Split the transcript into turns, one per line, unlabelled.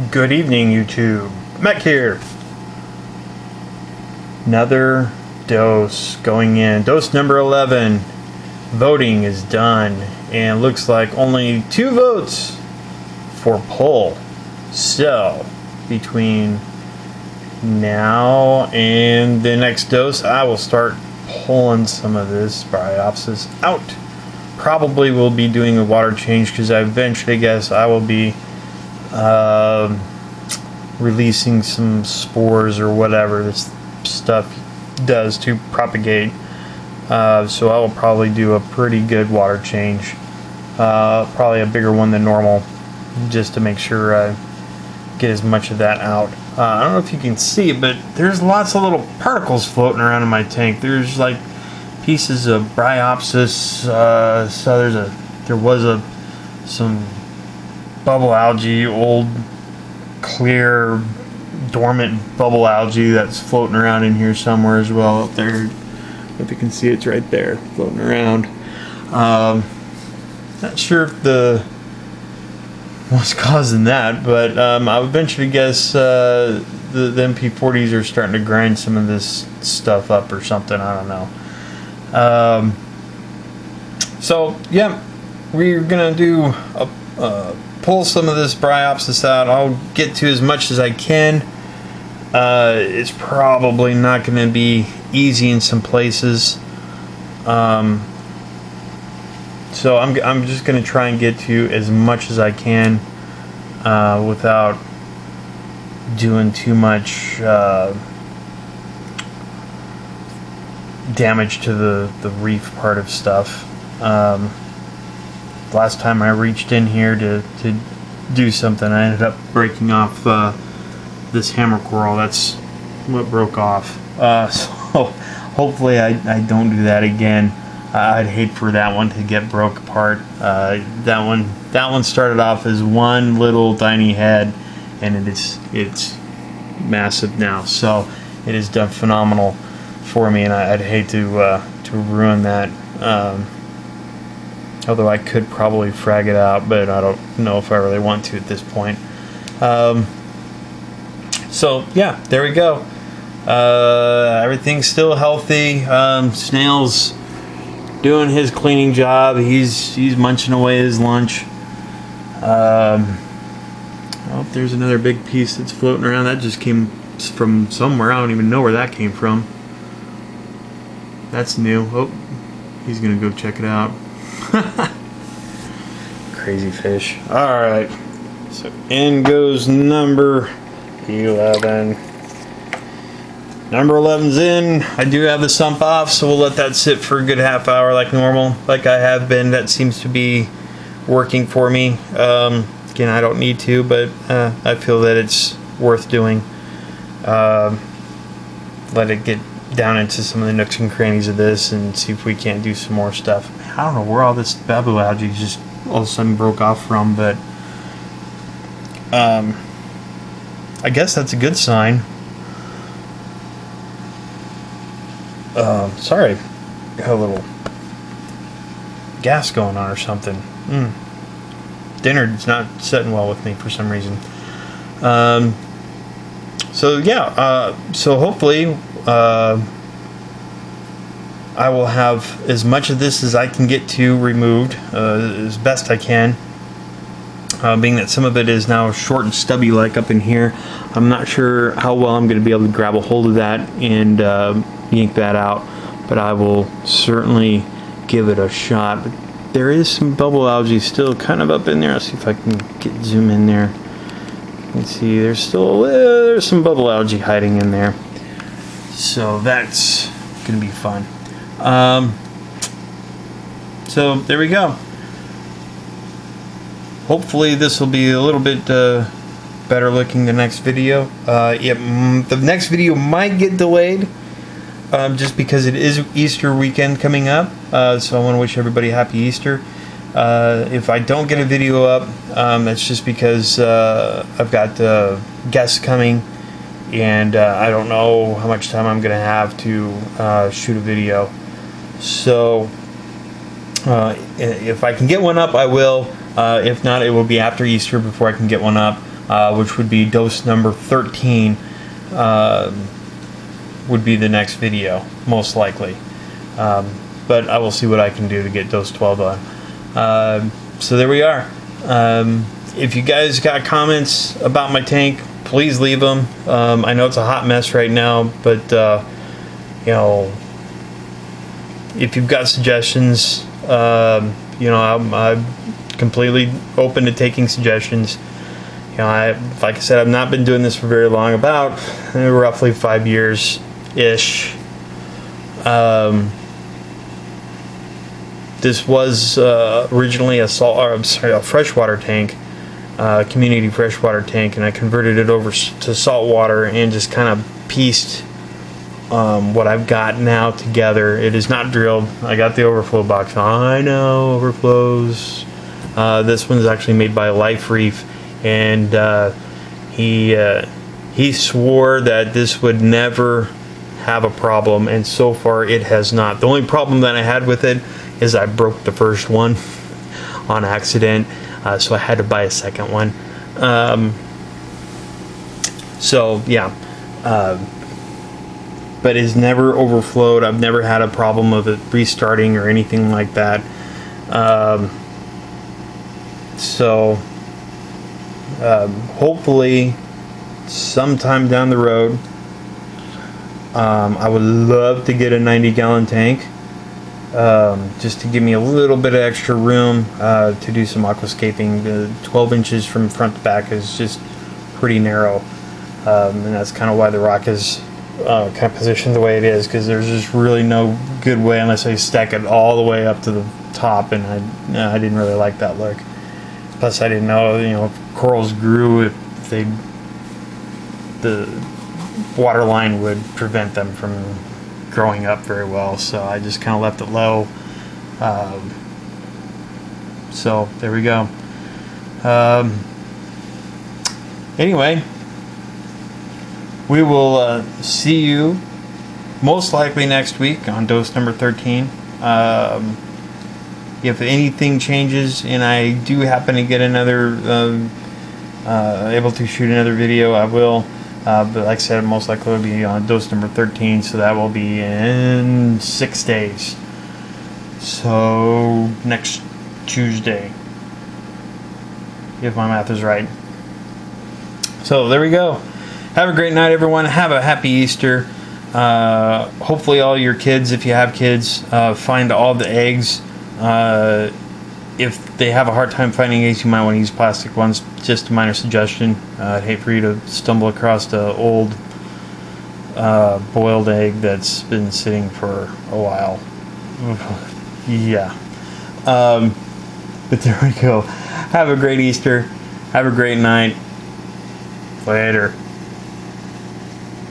Good evening, YouTube. Mech here. Another dose going in. Dose number 11. Voting is done. And looks like only 2 votes for pull. So, between now and the next dose, I will start pulling some of this Bryopsis out. Probably will be doing a water change because I eventually guess I will be releasing some spores or whatever this stuff does to propagate. So I will probably do a pretty good water change, probably a bigger one than normal, just to make sure I get as much of that out. I don't know if you can see, but there's lots of little particles floating around in my tank. There's like pieces of Bryopsis. So there was some bubble algae, old clear dormant bubble algae that's floating around in here somewhere as well. Up there, if you can see, it's right there floating around. Not sure if what's causing that, but I would venture to guess the MP40s are starting to grind some of this stuff up or something. I don't know. So yeah, we're gonna do pull some of this Bryopsis out. I'll get to as much as I can. It's probably not going to be easy in some places. So I'm just going to try and get to as much as I can without doing too much damage to the reef part of stuff. Last time I reached in here to do something, I ended up breaking off this hammer coral. That's what broke off. So hopefully I don't do that again. I'd hate for that one to get broke apart. That one started off as one little tiny head, and it's massive now. So it has done phenomenal for me, and I'd hate to ruin that. Although I could probably frag it out, but I don't know if I really want to at this point. So yeah, there we go. Everything's still healthy. Snail's doing his cleaning job. He's munching away his lunch. Oh, there's another big piece that's floating around. That just came from somewhere. I don't even know where that came from. That's new. Oh, he's gonna go check it out. Crazy fish. Alright, so in goes number 11. Number 11's in. I do have the sump off, so we'll let that sit for a good half hour like normal, like I have been. That seems to be working for me. Again, I don't need to, but I feel that it's worth doing. Let it get down into some of the nooks and crannies of this and see if we can't do some more stuff. I don't know where all this bubble algae just all of a sudden broke off from, but I guess that's a good sign. Sorry, got a little gas going on or something. Dinner's not setting well with me for some reason. So yeah, so hopefully I will have as much of this as I can get to removed as best I can. Being that some of it is now short and stubby like up in here, I'm not sure how well I'm going to be able to grab a hold of that and yank that out, but I will certainly give it a shot. But there is some bubble algae still kind of up in there. Let's see if I can zoom in there. Let's see, there's some bubble algae hiding in there, so that's going to be fun. So there we go. Hopefully this will be a little bit better looking the next video. The next video might get delayed just because it is Easter weekend coming up, so I want to wish everybody happy Easter. If I don't get a video up, that's just because I've got guests coming, and I don't know how much time I'm going to have to shoot a video. So if I can get one up, I will. If not, it will be after Easter before I can get one up. which would be dose number 13, would be the next video, most likely. But I will see what I can do to get dose 12 on. So there we are. If you guys got comments about my tank, please leave them. I know it's a hot mess right now, but you know, if you've got suggestions, you know, I'm completely open to taking suggestions. You know, like I said, I've not been doing this for very long, about roughly 5 years ish. This was originally a freshwater tank, community freshwater tank, and I converted it over to saltwater and just kind of pieced what I've got now together. It is not drilled. I got the overflow box. I know, overflows. This one's actually made by Life Reef, and he swore that this would never have a problem, and so far it has not. The only problem that I had with it is I broke the first one on accident, so I had to buy a second one. So yeah, but it's never overflowed. I've never had a problem of it restarting or anything like that. So hopefully sometime down the road, I would love to get a 90-gallon tank, just to give me a little bit of extra room to do some aquascaping. The 12 inches from front to back is just pretty narrow, and that's kind of why the rock is kind of positioned the way it is, because there's just really no good way unless I stack it all the way up to the top, and I didn't really like that look. Plus, I didn't know, you know, if corals grew, if the water line would prevent them from growing up very well, so I just kind of left it low. So there we go. Anyway, we will see you most likely next week on dose number 13. If anything changes and I do happen to get another able to shoot another video, I will. But like I said, most likely will be on dose number 13, so that will be in 6 days. So next Tuesday, if my math is right. So there we go. Have a great night, everyone. Have a happy Easter. Hopefully all your kids, if you have kids, find all the eggs. If they have a hard time finding eggs, you might want to use plastic ones. Just a minor suggestion. I'd hate for you to stumble across the old boiled egg that's been sitting for a while. Yeah. But there we go. Have a great Easter. Have a great night. Later.